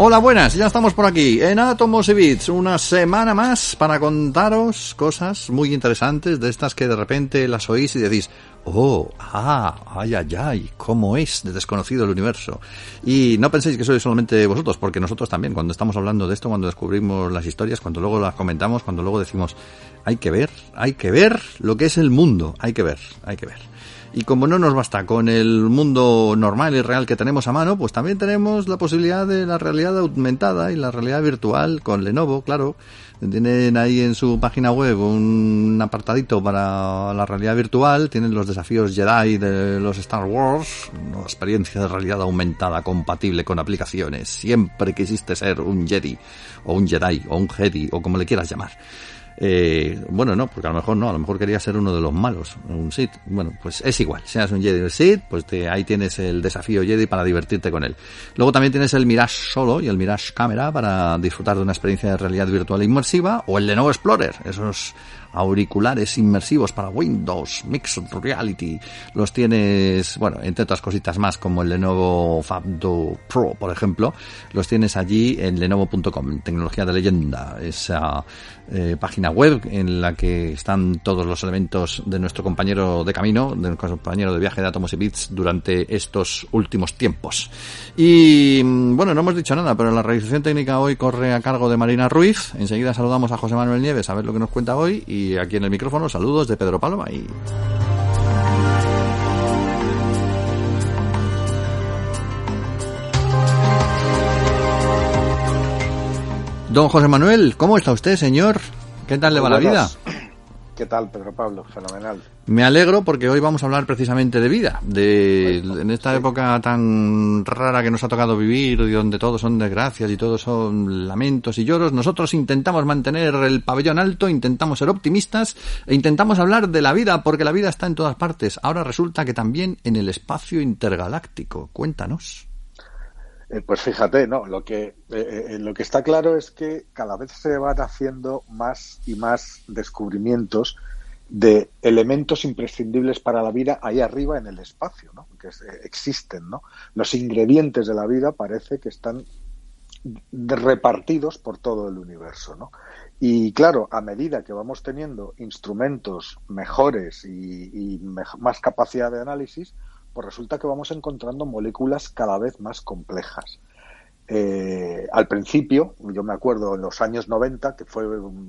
Hola, buenas, ya estamos por aquí en Átomos y Bits, una semana más para contaros cosas muy interesantes de estas que de repente las oís y decís, ay, cómo es de desconocido el universo. Y no penséis que sois solamente vosotros, porque nosotros también, cuando estamos hablando de esto, cuando descubrimos las historias, cuando luego las comentamos, cuando luego decimos, hay que ver lo que es el mundo, hay que ver. Y como no nos basta con el mundo normal y real que tenemos a mano, pues también tenemos la posibilidad de la realidad aumentada y la realidad virtual con Lenovo, claro. Tienen ahí en su página web un apartadito para la realidad virtual, tienen los desafíos Jedi de los Star Wars, una experiencia de realidad aumentada compatible con aplicaciones. Siempre quisiste ser un Jedi, o un Jedi, o un Jedi, o como le quieras llamar. Bueno, no, porque a lo mejor no, a lo mejor quería ser uno de los malos, un Sith. Bueno, pues es igual, seas un Jedi o un Sith, pues ahí tienes el desafío Jedi para divertirte con él. Luego también tienes el Mirage Solo y el Mirage Camera para disfrutar de una experiencia de realidad virtual inmersiva, o el Lenovo Explorer, esos auriculares inmersivos para Windows, Mixed Reality, los tienes, bueno, entre otras cositas más, como el Lenovo Fab 2 Pro, por ejemplo, los tienes allí en lenovo.com, tecnología de leyenda, esa página web en la que están todos los elementos de nuestro compañero de camino, de nuestro compañero de viaje de Átomos y Bits durante estos últimos tiempos. Y bueno, no hemos dicho nada, pero la realización técnica hoy corre a cargo de Marina Ruiz. Enseguida saludamos a José Manuel Nieves a ver lo que nos cuenta hoy, y aquí en el micrófono saludos de Pedro Paloma y... Don José Manuel, ¿cómo está usted, señor? ¿Qué tal le va la vida? ¿Qué tal, Pedro Pablo? Fenomenal. Me alegro porque hoy vamos a hablar precisamente de vida, en esta época tan rara que nos ha tocado vivir, y donde todos son desgracias y todos son lamentos y lloros. Nosotros intentamos mantener el pabellón alto, intentamos ser optimistas e intentamos hablar de la vida, porque la vida está en todas partes. Ahora resulta que también en el espacio intergaláctico. Cuéntanos. Pues fíjate, ¿no? Lo que está claro es que cada vez se van haciendo más y más descubrimientos de elementos imprescindibles para la vida ahí arriba en el espacio, ¿no? Que existen, ¿no? Los ingredientes de la vida parece que están repartidos por todo el universo, ¿no? Y claro, a medida que vamos teniendo instrumentos mejores y más capacidad de análisis, pues resulta que vamos encontrando moléculas cada vez más complejas. Al principio, yo me acuerdo en los años 90, que fue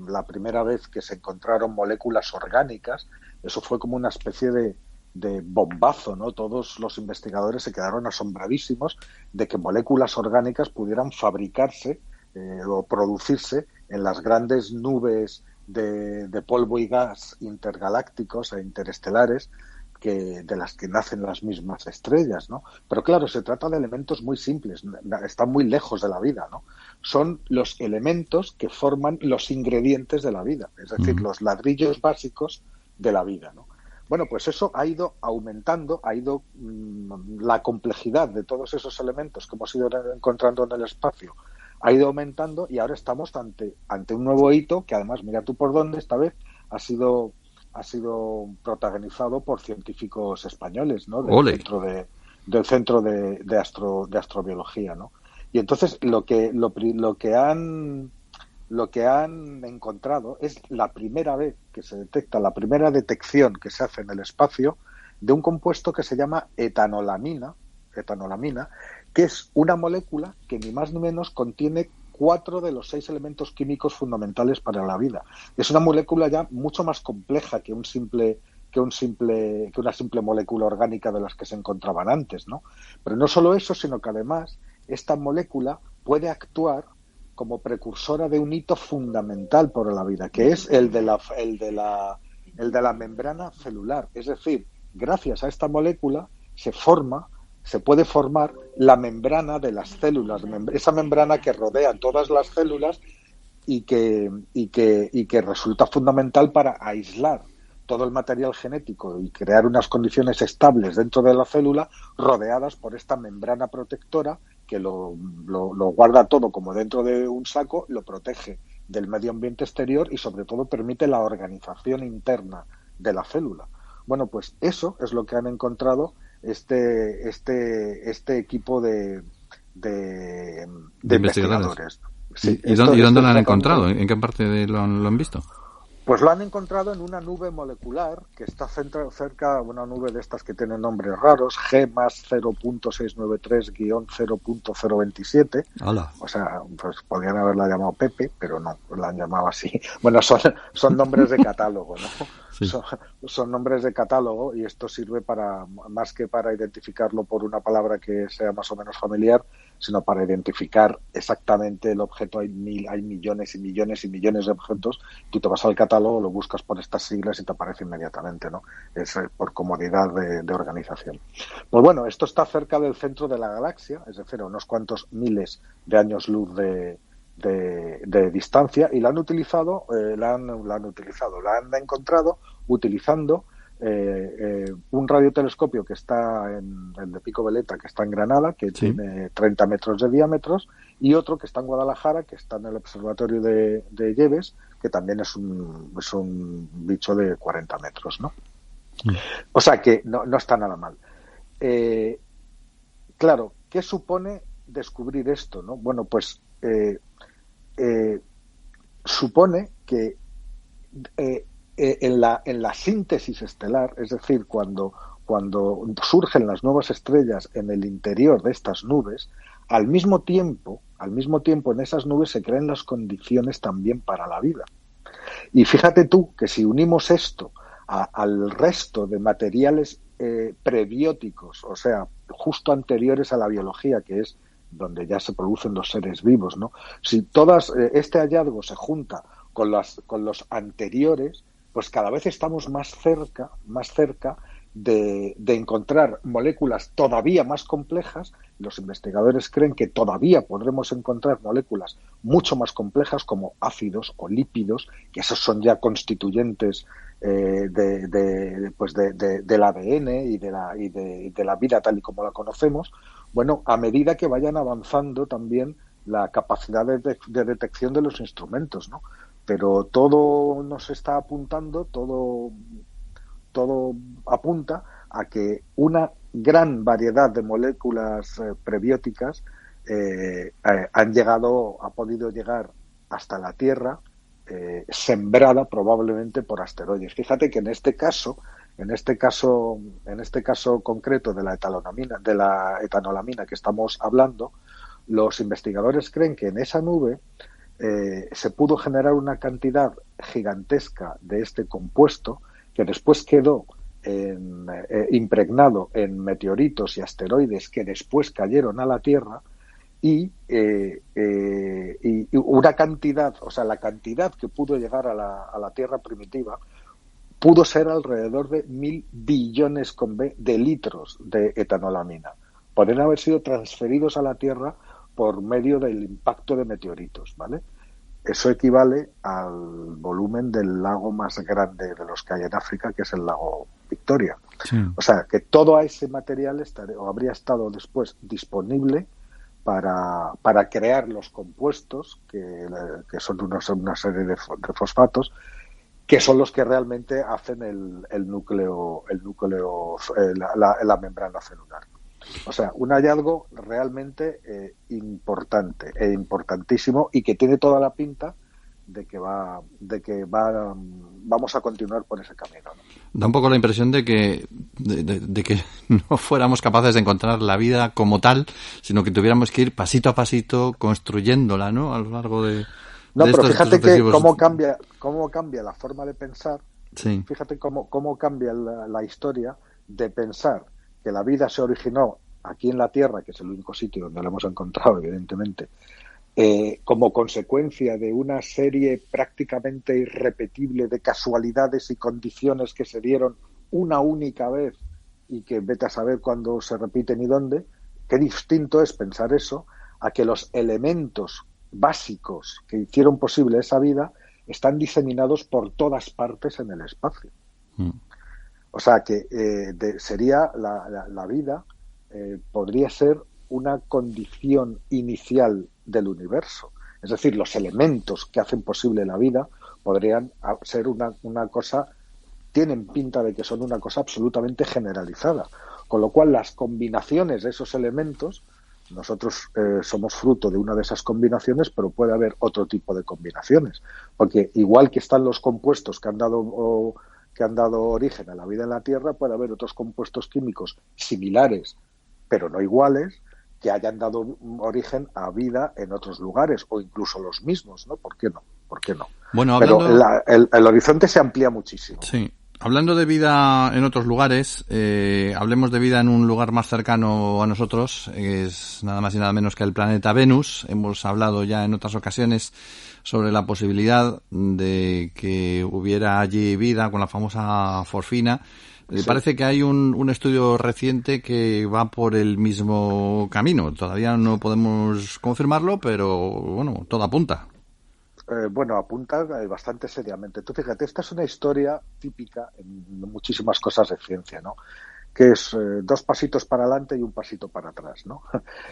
la primera vez que se encontraron moléculas orgánicas, eso fue como una especie de bombazo, ¿no? Todos los investigadores se quedaron asombradísimos de que moléculas orgánicas pudieran fabricarse o producirse en las grandes nubes de polvo y gas intergalácticos e interestelares de las que nacen las mismas estrellas, ¿no? Pero claro, se trata de elementos muy simples, están muy lejos de la vida, ¿no? Son los elementos que forman los ingredientes de la vida, es decir, los ladrillos básicos de la vida, ¿no? Bueno, pues eso ha ido aumentando, la complejidad de todos esos elementos que hemos ido encontrando en el espacio ha ido aumentando, y ahora estamos ante un nuevo hito que además, mira tú por dónde, esta vez ha sido protagonizado por científicos españoles, ¿no? Del centro de astrobiología, ¿no? Y entonces lo que han encontrado es la primera vez que se detecta, la primera detección que se hace en el espacio de un compuesto que se llama etanolamina, que es una molécula que ni más ni menos contiene 4 de los 6 elementos químicos fundamentales para la vida. Es una molécula ya mucho más compleja que una simple molécula orgánica de las que se encontraban antes, ¿no? Pero no solo eso, sino que además esta molécula puede actuar como precursora de un hito fundamental para la vida, que es el de la membrana celular. Es decir, gracias a esta molécula se puede formar la membrana de las células, esa membrana que rodea todas las células y que resulta fundamental para aislar todo el material genético y crear unas condiciones estables dentro de la célula, rodeadas por esta membrana protectora que lo guarda todo como dentro de un saco, lo protege del medio ambiente exterior y sobre todo permite la organización interna de la célula. Bueno, pues eso es lo que han encontrado este equipo de de investigadores. Sí, ¿Y dónde lo han encontrado? ¿En qué parte lo han visto? Pues lo han encontrado en una nube molecular que está cerca, una nube de estas que tienen nombres raros, G más 0.693-0.027. Hola. O sea, pues podrían haberla llamado Pepe, pero no, la han llamado así. Bueno, son nombres de catálogo, ¿no? Sí. Son nombres de catálogo y esto sirve para, más que para identificarlo por una palabra que sea más o menos familiar, sino para identificar exactamente el objeto. Hay millones y millones y millones de objetos. Tú te vas al catálogo, lo buscas por estas siglas y te aparece inmediatamente, ¿no? Es por comodidad de organización. Pues bueno, esto está cerca del centro de la galaxia, es decir, a unos cuantos miles de años luz de distancia, y la han encontrado utilizando un radiotelescopio que está el de Pico Veleta, que está en Granada, que tiene 30 metros de diámetro, y otro que está en Guadalajara, que está en el observatorio de Lleves, que también es un bicho de 40 metros, ¿no? O sea que no está nada mal. Claro, ¿qué supone descubrir esto, no? Bueno, pues supone que en la síntesis estelar, es decir, cuando surgen las nuevas estrellas en el interior de estas nubes, al mismo tiempo en esas nubes se crean las condiciones también para la vida. Y fíjate tú que si unimos esto al resto de materiales prebióticos, o sea, justo anteriores a la biología, que es donde ya se producen los seres vivos, ¿no? Si este hallazgo se junta con los anteriores, pues cada vez estamos más cerca de encontrar moléculas todavía más complejas. Los investigadores creen que todavía podremos encontrar moléculas mucho más complejas como ácidos o lípidos, que esos son ya constituyentes del ADN y de la vida tal y como la conocemos. Bueno, a medida que vayan avanzando también la capacidad de detección de los instrumentos, ¿no? Pero todo nos está apuntando, todo apunta a que una gran variedad de moléculas prebióticas ha podido llegar hasta la Tierra, sembrada probablemente por asteroides. Fíjate que en este caso concreto de la etanolamina que estamos hablando, los investigadores creen que en esa nube se pudo generar una cantidad gigantesca de este compuesto que después quedó impregnado en meteoritos y asteroides que después cayeron a la Tierra, y una cantidad, o sea, la cantidad que pudo llegar a la Tierra primitiva pudo ser alrededor de 1.000 billones con B de litros de etanolamina. Podrían haber sido transferidos a la Tierra por medio del impacto de meteoritos, ¿vale? Eso equivale al volumen del lago más grande de los que hay en África, que es el lago Victoria. Sí. O sea, que todo ese material habría estado después disponible para crear los compuestos, que son una serie de fosfatos, que son los que realmente hacen el núcleo, la membrana celular. O sea, un hallazgo realmente importante e importantísimo, y que tiene toda la pinta de que vamos a continuar por ese camino, ¿no? Da un poco la impresión de que no fuéramos capaces de encontrar la vida como tal, sino que tuviéramos que ir pasito a pasito construyéndola, ¿no? A lo largo de no, pero fíjate que cómo cambia la forma de pensar. Sí. Fíjate cómo cambia la historia de pensar que la vida se originó aquí en la Tierra, que es el único sitio donde la hemos encontrado, evidentemente, como consecuencia de una serie prácticamente irrepetible de casualidades y condiciones que se dieron una única vez y que vete a saber cuándo se repiten y dónde. Qué distinto es pensar eso a que los elementos básicos que hicieron posible esa vida están diseminados por todas partes en el espacio. O sea que sería la vida, podría ser una condición inicial del universo. Es decir, los elementos que hacen posible la vida podrían ser una cosa, tienen pinta de que son una cosa absolutamente generalizada. Con lo cual, las combinaciones de esos elementos nosotros somos fruto de una de esas combinaciones, pero puede haber otro tipo de combinaciones, porque igual que están los compuestos que han dado origen a la vida en la Tierra, puede haber otros compuestos químicos similares, pero no iguales, que hayan dado origen a vida en otros lugares, o incluso los mismos, ¿no? ¿Por qué no? ¿Por qué no? Bueno, Pero hablando... el horizonte se amplía muchísimo. Sí. Hablando de vida en otros lugares, hablemos de vida en un lugar más cercano a nosotros, es nada más y nada menos que el planeta Venus. Hemos hablado ya en otras ocasiones sobre la posibilidad de que hubiera allí vida con la famosa fosfina. Sí. Parece que hay un estudio reciente que va por el mismo camino. Todavía no podemos confirmarlo, pero bueno, todo apunta. Bueno, apunta bastante seriamente. Tú fíjate, esta es una historia típica en muchísimas cosas de ciencia, ¿no? Que es 2 pasitos para adelante y un pasito para atrás, ¿no?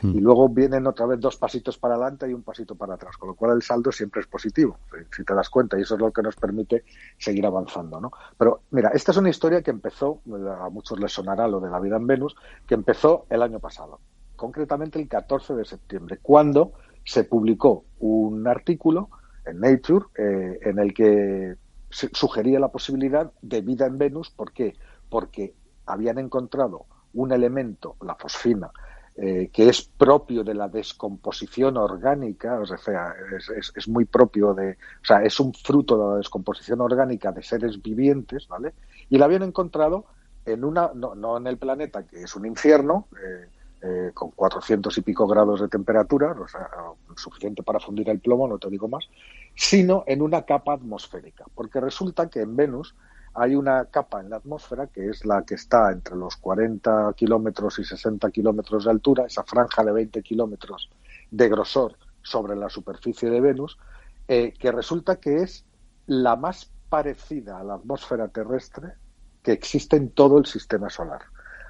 Y luego vienen otra vez 2 pasitos para adelante y un pasito para atrás, con lo cual el saldo siempre es positivo, si te das cuenta, y eso es lo que nos permite seguir avanzando, ¿no? Pero mira, esta es una historia que empezó, a muchos les sonará lo de la vida en Venus, que empezó el año pasado, concretamente el 14 de septiembre, cuando se publicó un artículo en Nature en el que se sugería la posibilidad de vida en Venus. ¿Por qué? Porque habían encontrado un elemento, la fosfina, que es propio de la descomposición orgánica, o sea, es muy propio de, o sea, es un fruto de la descomposición orgánica de seres vivientes, ¿vale? Y la habían encontrado en no en el planeta, que es un infierno, con 400 y pico grados de temperatura, o sea, suficiente para fundir el plomo, no te digo más, sino en una capa atmosférica, porque resulta que en Venus hay una capa en la atmósfera que es la que está entre los 40 kilómetros y 60 kilómetros de altura, esa franja de 20 kilómetros de grosor sobre la superficie de Venus, que resulta que es la más parecida a la atmósfera terrestre que existe en todo el sistema solar.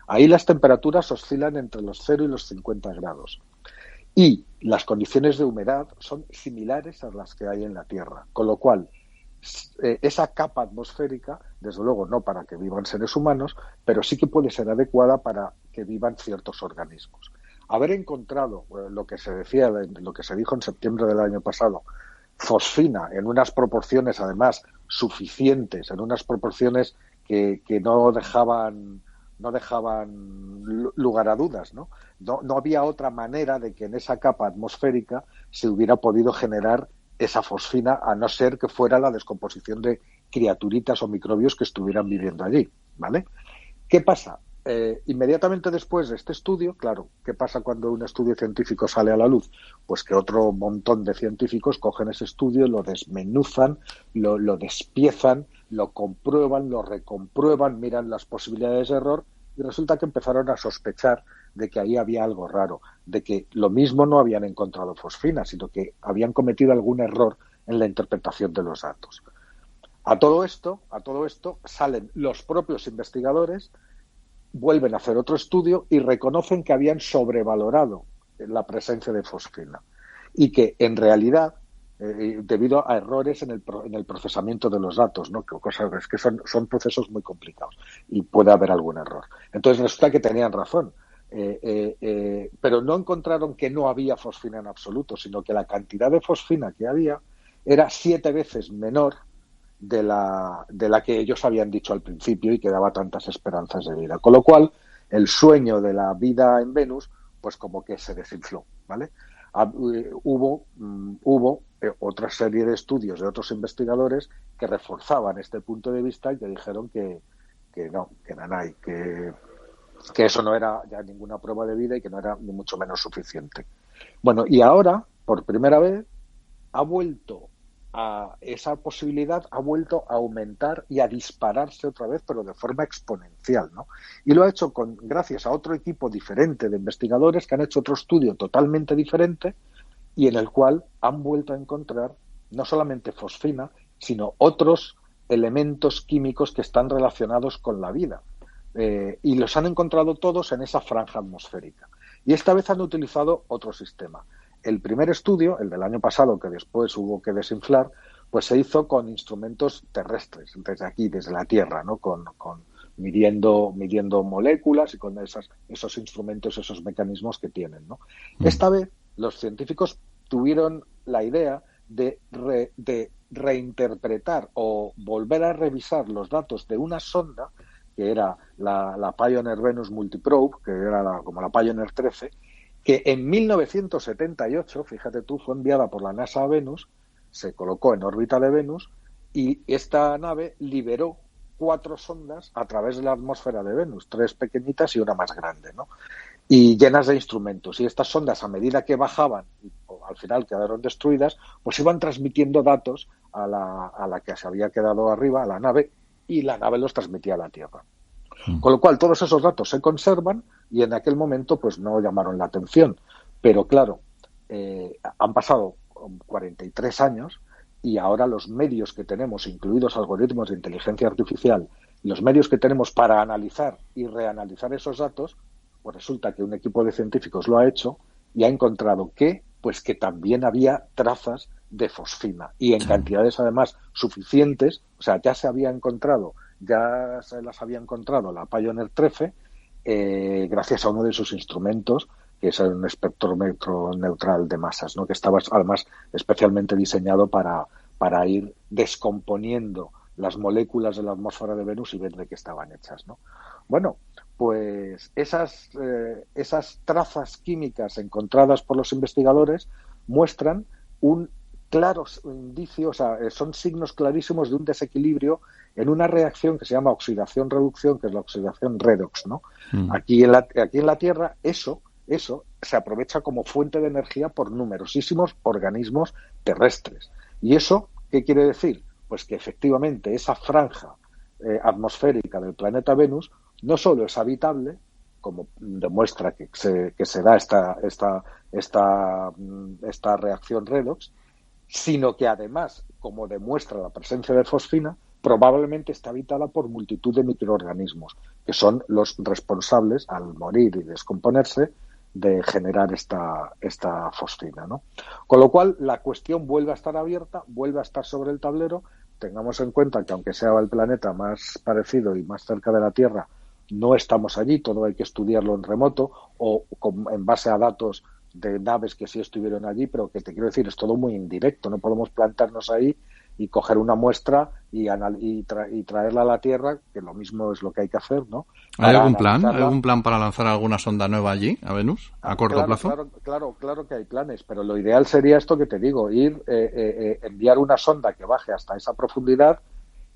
Ahí las temperaturas oscilan entre los 0 y los 50 grados. Y las condiciones de humedad son similares a las que hay en la Tierra. Con lo cual, esa capa atmosférica, desde luego no para que vivan seres humanos, pero sí que puede ser adecuada para que vivan ciertos organismos. Haber encontrado lo que se decía, lo que se dijo en septiembre del año pasado, fosfina en unas proporciones además suficientes, en unas proporciones que no dejaban lugar a dudas, ¿no? No había otra manera de que en esa capa atmosférica se hubiera podido generar esa fosfina, a no ser que fuera la descomposición de criaturitas o microbios que estuvieran viviendo allí, ¿vale? ¿Qué pasa? Inmediatamente después de este estudio, claro, ¿qué pasa cuando un estudio científico sale a la luz? Pues que otro montón de científicos cogen ese estudio, lo desmenuzan, lo despiezan, lo comprueban, lo recomprueban, miran las posibilidades de error y resulta que empezaron a sospechar de que ahí había algo raro, de que lo mismo no habían encontrado fosfina, sino que habían cometido algún error en la interpretación de los datos. A todo esto salen los propios investigadores, vuelven a hacer otro estudio y reconocen que habían sobrevalorado la presencia de fosfina y que en realidad debido a errores en el procesamiento de los datos, ¿no? Es que son procesos muy complicados y puede haber algún error. Entonces resulta que tenían razón, pero no encontraron que no había fosfina en absoluto, sino que la cantidad de fosfina que había era 7 veces menor de la que ellos habían dicho al principio y que daba tantas esperanzas de vida. Con lo cual, el sueño de la vida en Venus, pues como que se desinfló, ¿vale? Hubo otra serie de estudios de otros investigadores que reforzaban este punto de vista y que dijeron que no, que nanay, que eso no era ya ninguna prueba de vida y que no era ni mucho menos suficiente. Bueno, y ahora, por primera vez, esa posibilidad ha vuelto a aumentar y a dispararse otra vez, pero de forma exponencial, ¿no? Y lo ha hecho gracias a otro equipo diferente de investigadores que han hecho otro estudio totalmente diferente y en el cual han vuelto a encontrar no solamente fosfina, sino otros elementos químicos que están relacionados con la vida. Y los han encontrado todos en esa franja atmosférica. Y esta vez han utilizado otro sistema. El primer estudio, el del año pasado, que después hubo que desinflar, pues se hizo con instrumentos terrestres, desde aquí, desde la Tierra, ¿no? Con midiendo moléculas y con esos instrumentos, esos mecanismos que tienen, ¿no? Esta vez los científicos tuvieron la idea de reinterpretar o volver a revisar los datos de una sonda que era la Pioneer Venus Multiprobe, que era como la Pioneer 13, que en 1978, fíjate tú, fue enviada por la NASA a Venus, se colocó en órbita de Venus y esta nave liberó 4 sondas a través de la atmósfera de Venus, 3 pequeñitas y una más grande, ¿no? Y llenas de instrumentos. Y estas sondas, a medida que bajaban, y al final quedaron destruidas, pues iban transmitiendo datos a la que se había quedado arriba, a la nave, y la nave los transmitía a la Tierra. Con lo cual, todos esos datos se conservan y en aquel momento pues no llamaron la atención. Pero claro, han pasado 43 años y ahora los medios que tenemos, incluidos algoritmos de inteligencia artificial, los medios que tenemos para analizar y reanalizar esos datos, pues resulta que un equipo de científicos lo ha hecho y ha encontrado que también había trazas de fosfina y en cantidades además suficientes. O sea, ya se las había encontrado la Pioneer 13 gracias a uno de sus instrumentos, que es un espectrómetro neutral de masas, ¿no? Que estaba además especialmente diseñado para ir descomponiendo las moléculas de la atmósfera de Venus y ver de qué estaban hechas, ¿no? Bueno, pues esas trazas químicas encontradas por los investigadores muestran un claro indicio, o sea, son signos clarísimos de un desequilibrio en una reacción que se llama oxidación-reducción, que es la oxidación redox, ¿no? Aquí en la Tierra eso se aprovecha como fuente de energía por numerosísimos organismos terrestres. ¿Y eso qué quiere decir? Pues que efectivamente esa franja atmosférica del planeta Venus no solo es habitable, como demuestra que se da esta reacción redox, sino que además, como demuestra la presencia de fosfina, probablemente está habitada por multitud de microorganismos, que son los responsables, al morir y descomponerse, de generar esta fosfina, ¿no? Con lo cual, la cuestión vuelve a estar abierta, vuelve a estar sobre el tablero. Tengamos en cuenta que, aunque sea el planeta más parecido y más cerca de la Tierra, no estamos allí, todo hay que estudiarlo en remoto o en base a datos de naves que sí estuvieron allí, pero que te quiero decir, es todo muy indirecto, no podemos plantarnos ahí y coger una muestra y traerla a la Tierra, que lo mismo es lo que hay que hacer, ¿no? ¿Hay algún plan? ¿Hay algún plan para lanzar alguna sonda nueva allí, a Venus, a corto plazo? Claro que hay planes, pero lo ideal sería esto que te digo, enviar una sonda que baje hasta esa profundidad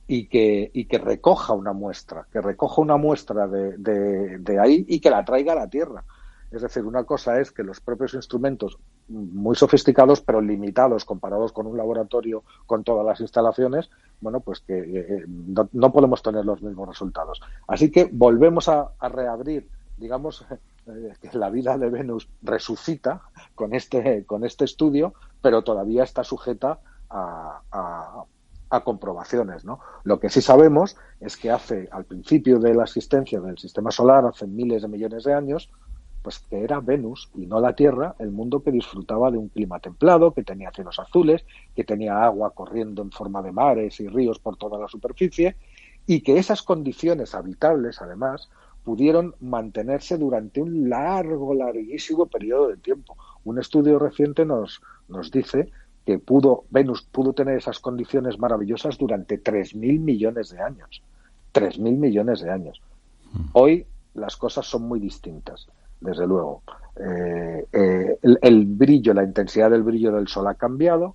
y que recoja una muestra, de ahí y que la traiga a la Tierra. Es decir, una cosa es que los propios instrumentos, muy sofisticados pero limitados comparados con un laboratorio con todas las instalaciones, bueno, pues que no podemos tener los mismos resultados. Así que volvemos a reabrir, digamos, que la vida de Venus resucita con este estudio, pero todavía está sujeta a comprobaciones, ¿no? Lo que sí sabemos es que al principio de la existencia del sistema solar, hace miles de millones de años, pues que era Venus y no la Tierra el mundo que disfrutaba de un clima templado, que tenía cielos azules, que tenía agua corriendo en forma de mares y ríos por toda la superficie, y que esas condiciones habitables, además, pudieron mantenerse durante un larguísimo periodo de tiempo. Un estudio reciente nos dice que Venus pudo tener esas condiciones maravillosas durante 3.000 millones de años. 3.000 millones de años. Hoy las cosas son muy distintas. Desde luego, el brillo, la intensidad del brillo del Sol ha cambiado,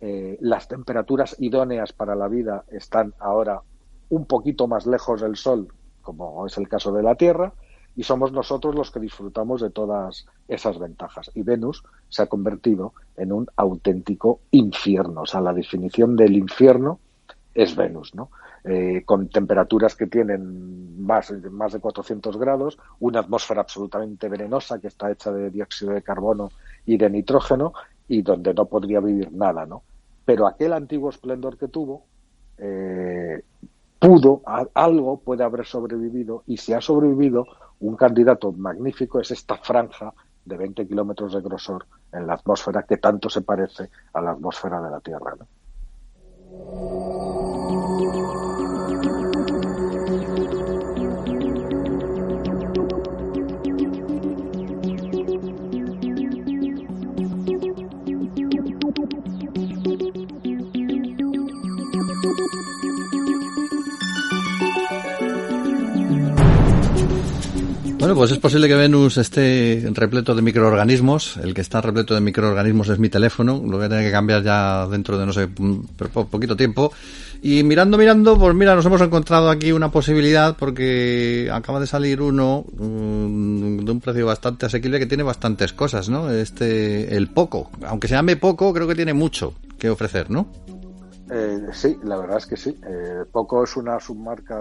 las temperaturas idóneas para la vida están ahora un poquito más lejos del Sol, como es el caso de la Tierra, y somos nosotros los que disfrutamos de todas esas ventajas. Y Venus se ha convertido en un auténtico infierno. O sea, la definición del infierno es Venus, ¿no? Con temperaturas que tienen más de 400 grados, una atmósfera absolutamente venenosa que está hecha de dióxido de carbono y de nitrógeno y donde no podría vivir nada, ¿no? Pero aquel antiguo esplendor que tuvo, algo puede haber sobrevivido, y si ha sobrevivido, un candidato magnífico es esta franja de 20 kilómetros de grosor en la atmósfera que tanto se parece a la atmósfera de la Tierra, ¿no? Bueno, pues es posible que Venus esté repleto de microorganismos. El que está repleto de microorganismos es mi teléfono. Lo voy a tener que cambiar ya dentro de, no sé, poquito tiempo. Y mirando, pues mira, nos hemos encontrado aquí una posibilidad porque acaba de salir uno de un precio bastante asequible que tiene bastantes cosas, ¿no? El Poco. Aunque se llame Poco, creo que tiene mucho que ofrecer, ¿no? Sí, la verdad es que sí. Poco es una submarca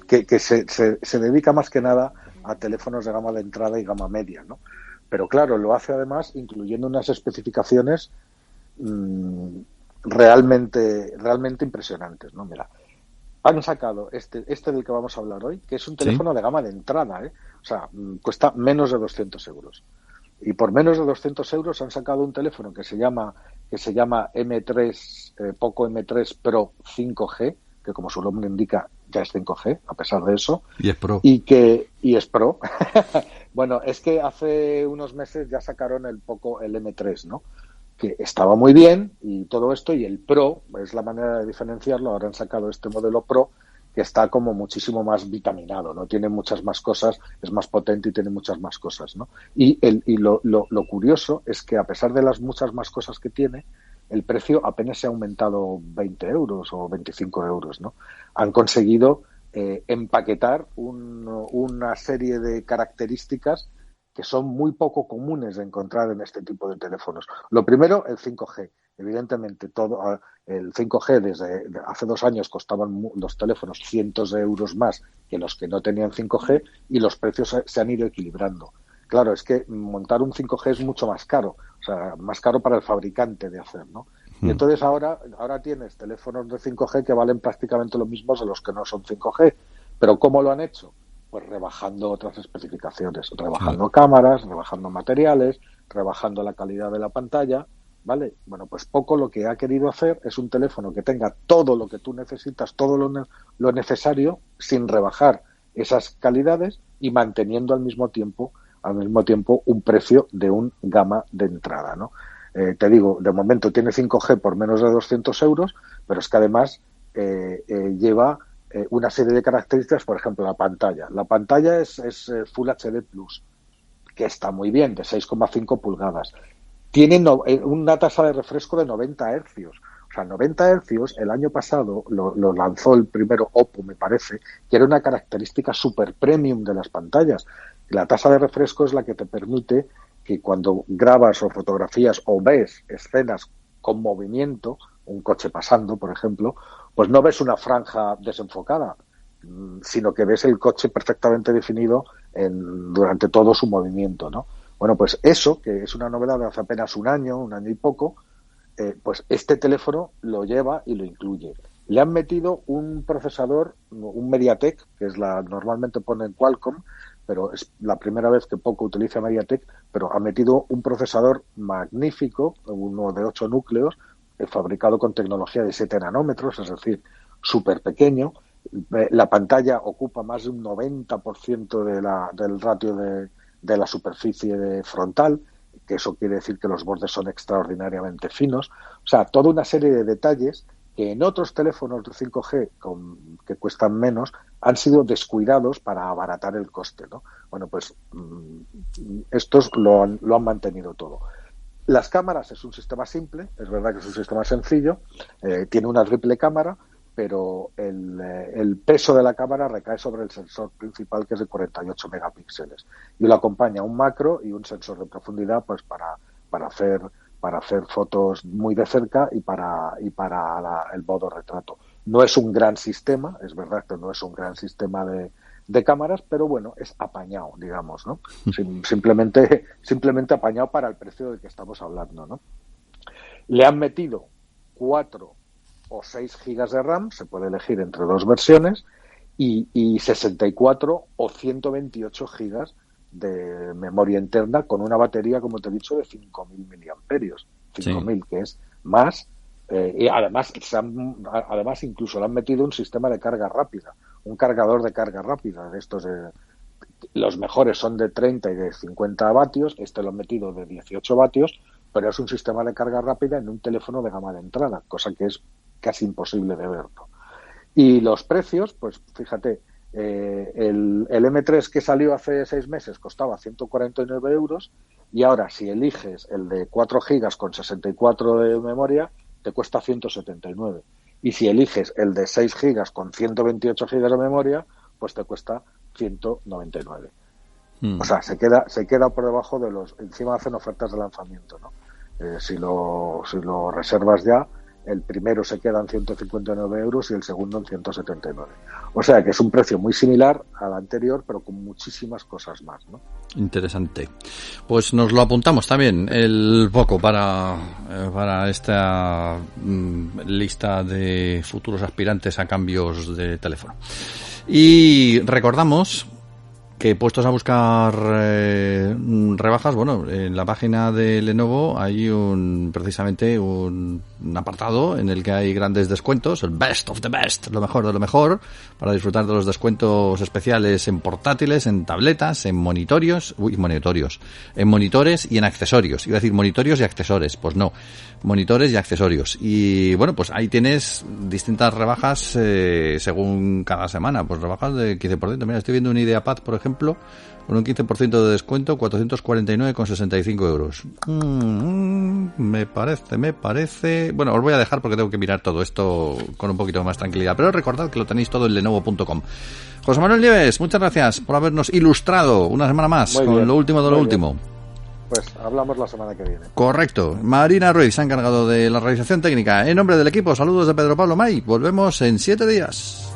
que se dedica más que nada a teléfonos de gama de entrada y gama media, ¿no? Pero claro, lo hace además incluyendo unas especificaciones realmente impresionantes, ¿no? Mira, han sacado este del que vamos a hablar hoy, que es un teléfono de gama de entrada, ¿eh? O sea, cuesta menos de 200 euros. Y por menos de 200 euros han sacado un teléfono que se llama M3, Poco M3 Pro 5G, que como su nombre indica ya es 5G, a pesar de eso. Y es Pro. Y es Pro. Bueno, es que hace unos meses ya sacaron el M3, ¿no? Que estaba muy bien y todo esto, y el Pro es la manera de diferenciarlo. Ahora han sacado este modelo Pro que está como muchísimo más vitaminado, ¿no? Tiene muchas más cosas, es más potente y tiene muchas más cosas, ¿no? Y lo curioso es que a pesar de las muchas más cosas que tiene, el precio apenas se ha aumentado 20 euros o 25 euros, ¿no? Han conseguido empaquetar una serie de características que son muy poco comunes de encontrar en este tipo de teléfonos. Lo primero, el 5G. Evidentemente, el 5G desde hace 2 años costaban los teléfonos cientos de euros más que los que no tenían 5G y los precios se han ido equilibrando. Claro, es que montar un 5G es mucho más caro, o sea, más caro para el fabricante de hacer, ¿no? Y entonces ahora tienes teléfonos de 5G que valen prácticamente lo mismo de los que no son 5G. ¿Pero cómo lo han hecho? Pues rebajando otras especificaciones, rebajando cámaras, rebajando materiales, rebajando la calidad de la pantalla, ¿vale? Bueno, pues Poco lo que ha querido hacer es un teléfono que tenga todo lo que tú necesitas, todo lo necesario, sin rebajar esas calidades y manteniendo al mismo tiempo un precio de un gama de entrada, ¿no? Te digo, de momento tiene 5G por menos de 200 euros, pero es que además lleva una serie de características, por ejemplo, la pantalla. La pantalla es Full HD Plus, que está muy bien, de 6,5 pulgadas. Tiene una tasa de refresco de 90 hercios. O sea, 90 hercios, el año pasado lo lanzó el primero Oppo, me parece, que era una característica super premium de las pantallas. La tasa de refresco es la que te permite que cuando grabas o fotografías o ves escenas con movimiento, un coche pasando, por ejemplo, pues no ves una franja desenfocada, sino que ves el coche perfectamente definido durante todo su movimiento, ¿no? Bueno, pues eso, que es una novedad de hace apenas un año y poco, pues este teléfono lo lleva y lo incluye. Le han metido un procesador, un MediaTek, que normalmente ponen Qualcomm, pero es la primera vez que Poco utiliza MediaTek, pero ha metido un procesador magnífico, uno de 8 núcleos, fabricado con tecnología de 7 nanómetros, es decir, súper pequeño. La pantalla ocupa más de un 90% del ratio de la superficie frontal, que eso quiere decir que los bordes son extraordinariamente finos. O sea, toda una serie de detalles que en otros teléfonos de 5G que cuestan menos han sido descuidados para abaratar el coste, ¿no? Bueno, pues estos lo han mantenido todo. Las cámaras es un sistema simple, es verdad que es un sistema sencillo, tiene una triple cámara, pero el peso de la cámara recae sobre el sensor principal, que es de 48 megapíxeles, y lo acompaña un macro y un sensor de profundidad, pues para hacer fotos muy de cerca y para el modo retrato. No es un gran sistema, es verdad que no es un gran sistema de cámaras, pero bueno, es apañado, digamos, ¿no? Simplemente apañado para el precio del que estamos hablando, ¿no? Le han metido 4 o 6 gigas de RAM, se puede elegir entre 2 versiones, y 64 o 128 gigas de memoria interna con una batería, como te he dicho, de 5.000 miliamperios. 5.000, que es más. Y además incluso le han metido un sistema de carga rápida, un cargador de carga rápida de estos. Los mejores son de 30 y de 50 vatios, este lo han metido de 18 vatios, pero es un sistema de carga rápida en un teléfono de gama de entrada, cosa que es casi imposible de ver, ¿no? Y los precios, pues fíjate, El M3 que salió hace 6 meses costaba 149 euros y ahora si eliges el de 4 gigas con 64 de memoria te cuesta 179. Y si eliges el de 6 gigas con 128 gigas de memoria, pues te cuesta 199. O sea, se queda por debajo de los... Encima hacen ofertas de lanzamiento, ¿no? Si lo reservas ya, el primero se queda en 159 euros y el segundo en 179. O sea, que es un precio muy similar al anterior, pero con muchísimas cosas más, ¿no? Interesante. Pues nos lo apuntamos también el poco para esta lista de futuros aspirantes a cambios de teléfono. Y recordamos que puestos a buscar rebajas, bueno, en la página de Lenovo hay precisamente un apartado en el que hay grandes descuentos, el best of the best, lo mejor de lo mejor, para disfrutar de los descuentos especiales en portátiles, en tabletas, en monitores y en accesorios. Iba a decir monitorios y accesorios, pues no, monitores y accesorios. Y bueno, pues ahí tienes distintas rebajas según cada semana, pues rebajas de 15%. Mira, estoy viendo un IdeaPad, por ejemplo, con un 15% de descuento, 449,65 euros. Me parece... Bueno, os voy a dejar porque tengo que mirar todo esto con un poquito más tranquilidad. Pero recordad que lo tenéis todo en lenovo.com. José Manuel Nieves, muchas gracias por habernos ilustrado una semana más con lo último de lo último. Pues hablamos la semana que viene. Correcto. Marina Ruiz se ha encargado de la realización técnica. En nombre del equipo, saludos de Pedro Pablo May. Volvemos en 7 días.